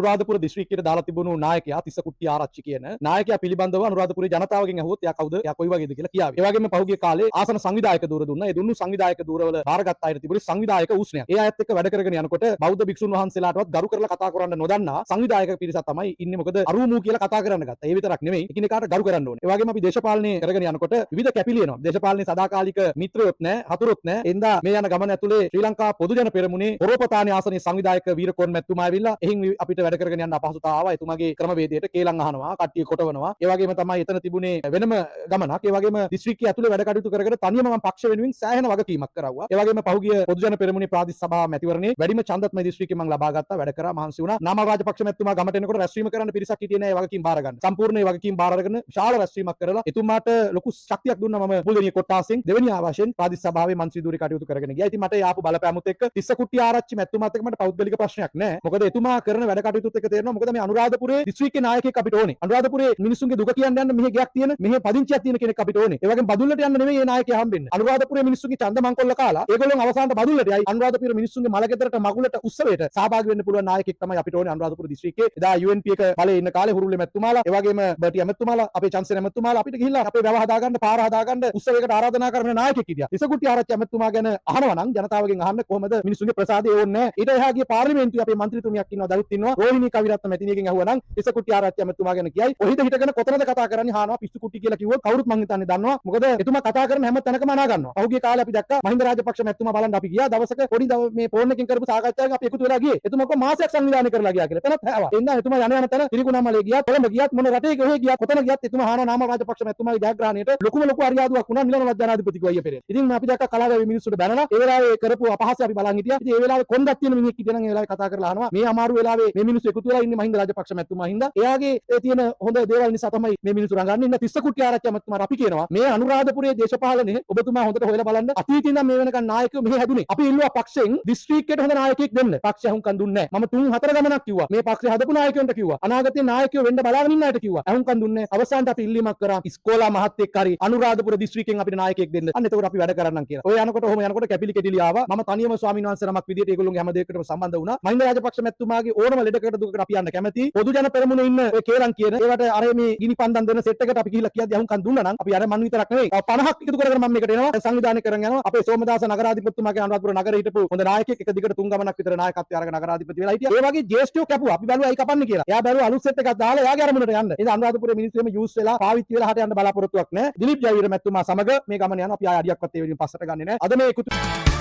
අනුරාධපුර දිස්ත්‍රික්කයට දාලා තිබුණු නායකයා තිස්ස කුට්ටි ආරච්චි කියන නායකයා පිළිබඳව අනුරාධපුරේ ජනතාවගෙන් අහුවොත් එයා කවුද? එයා කොයි වගේද කියලා කියාවේ. ඒ වගේම පහුගිය කාලේ ආසන සංවිධායක ධූර දුන්නා. ඒ දුන්නු සංවිධායක ධූරවල බාරගත් අයට තිබුණේ සංවිධායක උස්නයක්. ඒ අයත් එක්ක වැඩ කරගෙන යනකොට බෞද්ධ භික්ෂුන් වහන්සේලාටවත් ගරු කරලා කතා කරන්න නොදන්නා සංවිධායක පිරිසක් තමයි ඉන්නේ. මොකද අරුමු කියලා කතා කරන්න ගත්තා. ඒ විතරක් නෙමෙයි එකිනෙකාට ගරු කරන්න ඕනේ. ඒ වගේම අපි දේශපාලනය කරගෙන යනකොට විවිධ කැපිලි එනවා. දේශපාලනයේ සදාකාලික මිත්‍රයොත් නැහැ, හතුරුත් නැහැ. එන්දා මේ යන ගමන ඇතුලේ ශ්‍රී ලංකා පොදු ජන පෙරමුණේ පොරොපතානේ ආසනයේ සංවිධායක වීරකෝන් මැතිතුමා ඇවිල්ලා එහින් අපිට වැඩ කරගෙන යන්න අපහසුතාව ආවා. එතුමාගේ ක්‍රමවේදයට කේලම් අහනවා, කට්ටිය කොටවනවා. ඒ වගේම තමයි එතන තිබුණේ වෙනම ගමනක්. ඒ වගේම දිස්ත්‍රික්කයේ ඇතුලේ වැඩ කටයුතු කරගෙන තනියම මම පක්ෂ වෙනුවෙන් සෑහෙන වගකීමක් කරවුවා. ඒ වගේම පහුගිය පොදු ජන පෙරමුණේ ප්‍රාදේශ සභාව මැතිවරණේ වැඩිම ඡන්දත් මේ දිස්ත්‍රික්කේ මම ලබා ගත්තා. වැඩ කරා, මහන්සි වුණා. නාමල් රාජපක්ෂ මැතිතුමා ගමට එනකොට රැස්වීම කරන්න පිරිසක් හිටියේ නෑ. ඒ වගකීම් බාර ගන්න. සම්පූර්ණ ඒ වගකීම් බාර අරගෙන විශාල රැස්වීමක් කරලා එතුමාට ලොකු ශක්තියක් දුන්නා. මම මුල්දෙනිය කොට්ටාසෙන් දෙවෙනි ආවාසයෙන් ප්‍රාදේශ සභාවේ මන්ත්‍රී ධූරේ කටයුතු කරගෙන ගියා. ඉතින් මට යාපු බලපෑමුත් එක්ක තිස්ස කුට්ටි ආරච්චි මැතිතුමාත් එක්ක මට පෞද්ගලික ප්‍රශ්නයක් නෑ. මොකද එතුමා කරන වැඩ කටයුතුත් එක්ක තේරෙනවා. මොකද මේ අනුරාධපුරේ දිස්ත්‍රික්කේ නායකයෙක් අපිට ඕනේ. අනුරාධපුරේ මිනිස්සුන්ගේ දුක කියන්න යන්න මෙහෙ ගයක් තියෙන, මෙහෙ පදිංචියක් තියෙන කෙනෙක් අපිට ඕනේ. ඒ වගේම බදුල්ලට යන්න නෙමෙයි මේ නායකයා හම්බෙන්නේ. අනුරාධපුරේ මිනිස්සුන්ගේ ඡන්ද මංකොල්ල කාලා ඒගොල්ලෝ අවසානට බදුල්ලට යයි. අනුරාධපුරේ මිනිස්සුන්ගේ මලගෙදරට මගුලට උත්සවයට සහභාගී වෙන්න පුළුවන් නායකයෙක් තමයි අපිට ඕනේ අනුරාධපුර දිස්ත්‍රික්කේ. එදා UNP එක බලේ ඉන්න කාලේ හුරුල්ලේ මැතිතුමාලා, ඒ වගේම බටි ඇමතිතුමාලා, අපේ චන්සේන ඇමතිතුමාලා අපිට ගිහිල්ලා අපේ වැව හදාගන්න, පාර හදාගන්න උත්සවයකට ආරාධනා කරන නායකයෙක් හිටියා. තිස්ස කුට්ටි ආරච්චි ඇමතිතුමා ගැන අහනවා නම් ජනතාවගෙන් අහන්න කොහොමද මිනිස්සුන්ගේ ප්‍රසාදය ඕනේ නැහැ. ඊට එහා ගිය පාර්ලිමේන්තුවේ අපේ මන්ත්‍රීතුමියක් ඉන්නවා, දරුත් ඉන්නවා. රෝහිණී කවිරත්න මැතිණියගෙන් අහුවා නම් තිස්ස කුට්ටි ආරච්චි ඇමතිතුමා ගැන කියයි. ඔහිද හිටගෙන කොතනද කතා කරන්නේ හානවා පිස්සු කුට්ටි කියලා කිව්වොත් කවුරුත් මං හිතන්නේ දන්නවා. මොකද එතුමා කතා කරන හැම තැනකම අනා ගන්නවා. පහුගිය කාලේ අපි දැක්කා මහින්ද රාජපක්ෂ මැතිතුමා බලන්න අපි ගියා. දවසක පොඩි මේ ෆෝන් එකකින් කරපු සාකච්ඡාවක අපි එකතු වෙලා ගියේ. එතුමා කො මාසයක් සංවිධානය කරලා ගියා කියලා. එතනත් හැවා. එන්දා එතුමා යන තැන තිරිකුණාමලේ ගියා, කොළඹ ගියාත්, මොන රටේ කොහෙ ගියාත්, කොතන ගියාත් එතුමා හානවා නාමල් රාජපක්ෂ මැතිතුමාගේ ජයග්‍රහණයට ලොකු අරියාදුවක් වුණා නිලවනවත් ජනාධිපතිතුමා අයියා පෙරේරා. ඉතින් අපි දැක්කා කලාවේ මිනිස්සුන්ට බැනලා ඒ වෙලාවේ කරපු අපහාසය අපි බලන් හිටියා. ඉතින් ඒ වෙලාවේ කොන්දක් තියෙන මිනිහෙක් හිටියා නම් ඒ වෙලාවේ කතා කරලා අහනවා මේ අමාරු වෙලාවේ මේ මිනිස්සු එකතු වෙලා ඉන්නේ මහින්ද රාජපක්ෂ මැතිතුමා හින්දා. එයාගේ ඒ තියෙන හොඳ දේවල් නිසා තමයි මේ මිනිස්සු රඟන්නේ. ඉන්න තිස්ස කුට්ටි ආරච්චි මැතිතුමාට අපි කියනවා මේ අනුරාධපුරයේ දේශපාලනේ ඔබතුමා හොඳට හොයලා බලන්න. අතීතේ ඉඳන් මේ වෙනකන් නායකයෝ මෙහෙ හැදුනේ. අපි ඉල්ලුවා පක්ෂයෙන් දිස්ත්‍රික්කයට හොඳ නායකයෙක් දෙන්න. පක්ෂය අහුම්කම් දුන්නේ නැහැ. මම 3-4 ගමනක් කිව්වා. මේ පක්ෂය හදපු නායකයන්ට කිව්වා. අනාගතයේ නායකයෝ වෙන්න බලාගෙන ඉන්න අයට කිව්වා. අහුම්කම් දුන්නේ නැහැ. අවසානට අපි ඉල්ලීමක් කරා ඉස්කෝලා මහත්තයෙක් හරි අනුරාධපුර දිස්ත්‍රික්කෙන් අපිට නායකයෙක් දෙන්න. අන්න එතකොට අපි වැඩ කරන්නම් කියලා. ඔය යනකොට ඔහොම යනකොට කැපිලි කෙටිලි ආවා. මම තනියම ස්වාමීන් වහන්සේ නමක් විදියට ඒගොල්ලෝගේ හැම දෙයකටම සම්බන්ධ වුණා. මහින්ද රාජපක්ෂ මැතිතුමාගේ ඕනම ලෙඩකට දුකකට අපි යන්න කැමතියි. පොදු ජන පෙරමුණේ ඉන්න ඔය කේලම් කියන ඒවට අර මේ ගිනි පන්දම් දෙන සෙට් එකට අපි ගිහිල්ලා කියද්දි අහුම්කම් දුන්නා නම් අපි අර මන් විතරක් නෙවෙයි 50ක් එකතු කරගෙන මම මේකට එනවා. සංවිධානය කරගෙන යනවා. අපේ සෝමදාස නගරාධිපතිතුමාගේ අනුරාධපුර නගරේ හිටපු හොඳ නායකයෙක් එක දිගට 3 ගමනක් විතර නායකත්වය අරගෙන නගරාධිපති වෙලා හිටියා. ඒ වගේ ජේෂ්ඨයෝ කැපුවා. අපි බැලුවා ඇයි කපන්නේ කියලා. එයා බැලුවා අලුත් සෙට් එකක් දාලා එයාගේ අරමුණට යන්න. ඉතින් අනුරාධපුරේ මිනිස්සු එමෙ යූස් වෙලා පාවිච්චි වෙලා හට යන්න බලාපොරොත්තුවක් නැහැ. දිලීප් ජයවීර මැතිතුමා සමග මේ ගමන යනවා. අපි ආය අඩියක්වත් ඒ වෙලින් පස්සට ගන්නෙ නැහැ. අද මේ